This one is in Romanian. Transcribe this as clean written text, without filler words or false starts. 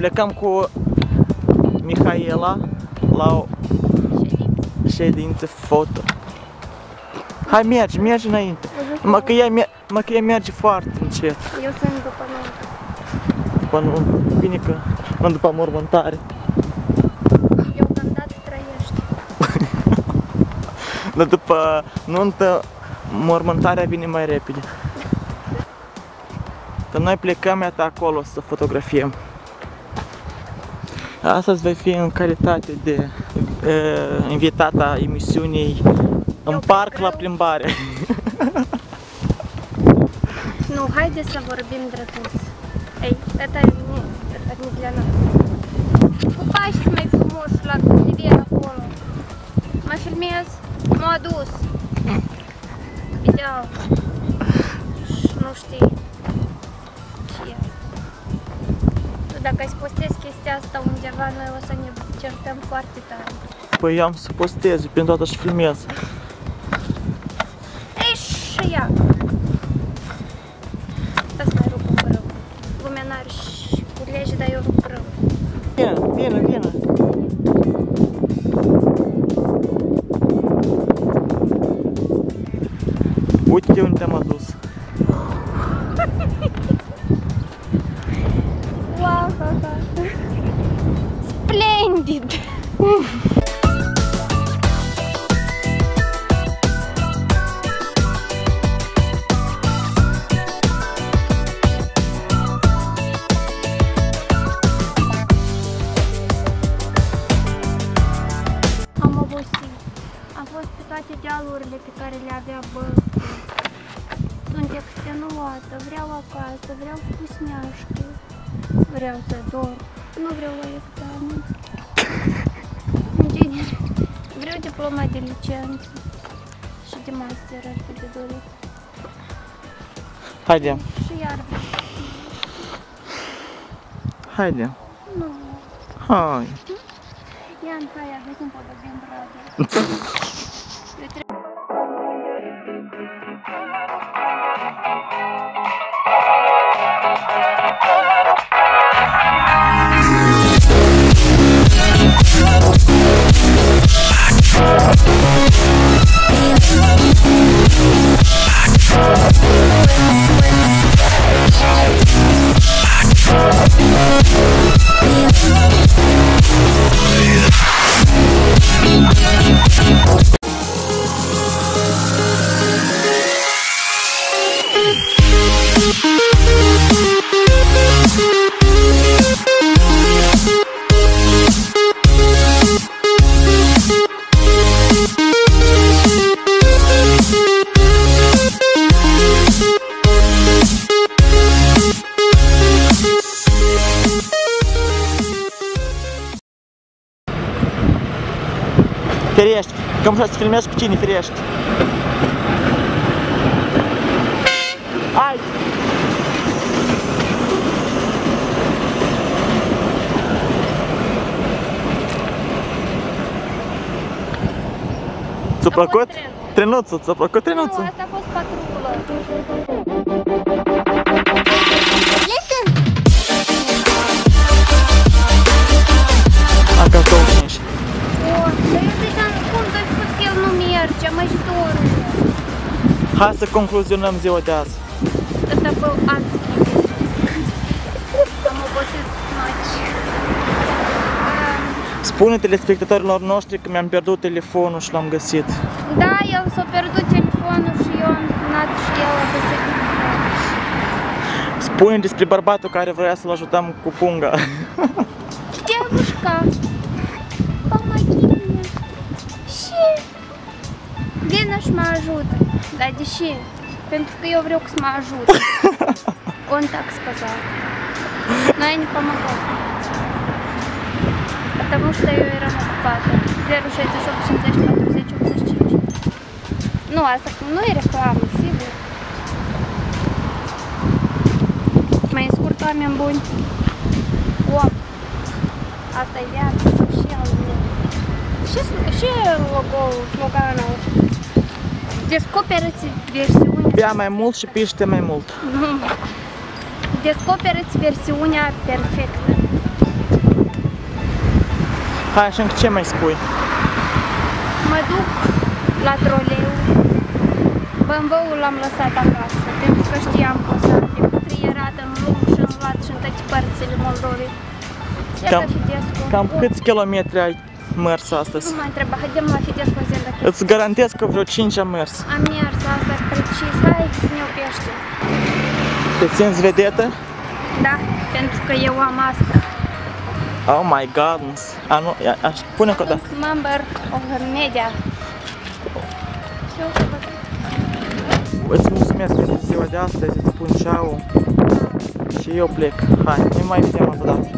plecăm cu Mihaela la o ședință foto. Hai, mergi înainte. Mă că ea merge foarte încet. Eu sunt după nuntă. Bine că nu după mormântare. Eu când dat trăiești. Dar după nuntă, mormântarea vine mai repede. Că noi plecăm iată acolo să fotografiem. Astăzi vei fi în calitate de invitata emisiunii În parc la plimbare. Nu, haide să vorbim drăguț. Ei, tata e для нас. Cu pași mai frumoși la riviera acolo. Mă filmez, m-a adus. Ideal. Și nu știi ce e. Tu dacă îți postezi chestia asta undeva, noi o să ne certăm foarte tare. Păi eu am să postez, pentru toată și filmez. Ei, și ia! Asta să mai rup un brâu. Lumea n-are și culege, dar eu rup brâu. Vină! Uite unde te-am adus. Wow, splendid! Am fost pe toate dealurile pe care le avea Bălți. Sunt extenuată, vreau acasă, vreau vкусняшки, vreau să dorm, nu vreau la examen. În genere, vreau diploma de licență și de master ar fi de dorit. Haide. Și iar Haide. nu. Hai. Ian, hai, aveți un podobim, brother. Eu trebuie... Ferești. Cam așa să filmezi cu cine, Ferești. Hai! Ți-a plăcut? Trenuțul, ți-a plăcut trenuțul? Nu, asta a fost patrulă. Încă 25. Dar eu ziceam, cum tu-ai spus că el nu merge, măjitorul. Hai să concluzionăm ziua de azi. Ăsta был адский. Am obosit noci. Spune telespectatorilor noștri că mi-am pierdut telefonul și l-am găsit. Da, el s-a pierdut telefonul și eu am sunat și el a găsit telefonul. Spune despre bărbatul care vrea să-l ajutăm cu punga. Девушка, помоги мне. Și vină și mă ajută. Dar de ce? Pentru că eu vreau să mă ajut. Он так сказал. Но я не помогла. Потому что eu eram ocupată. 068 50 40 85. Nu, asta nu e reclamă, sigur. Mai scurt, oameni buni. Om. Asta e viața și al meu. Și logo-ul, sloganul. Descoperiți versiunea. Bea mai mult și piște mai mult. Descoperiți versiunea perfectă. Hai, așa, ce mai spui? Mă duc la troleu. BMW-ul l-am lăsat acasă, pentru că știam că o să fie trierat în lung și în lat și în toate părțile Moldovei. Cam câți kilometri ai mers astăzi? Nu mai întreba, haidem la Fidescu în zi dacă... Îți garantez că vreo 5 am mers. Am mers astăzi precis, hai să ne oprește. Te simți vedetă? Da, pentru că eu am asta. Oh my goodness. Nu, pune încă o dată. Member of media. Îți mulțumesc pentru ziua de astăzi, îți spun ceau și eu plec. Hai, ne mai vedem o dată.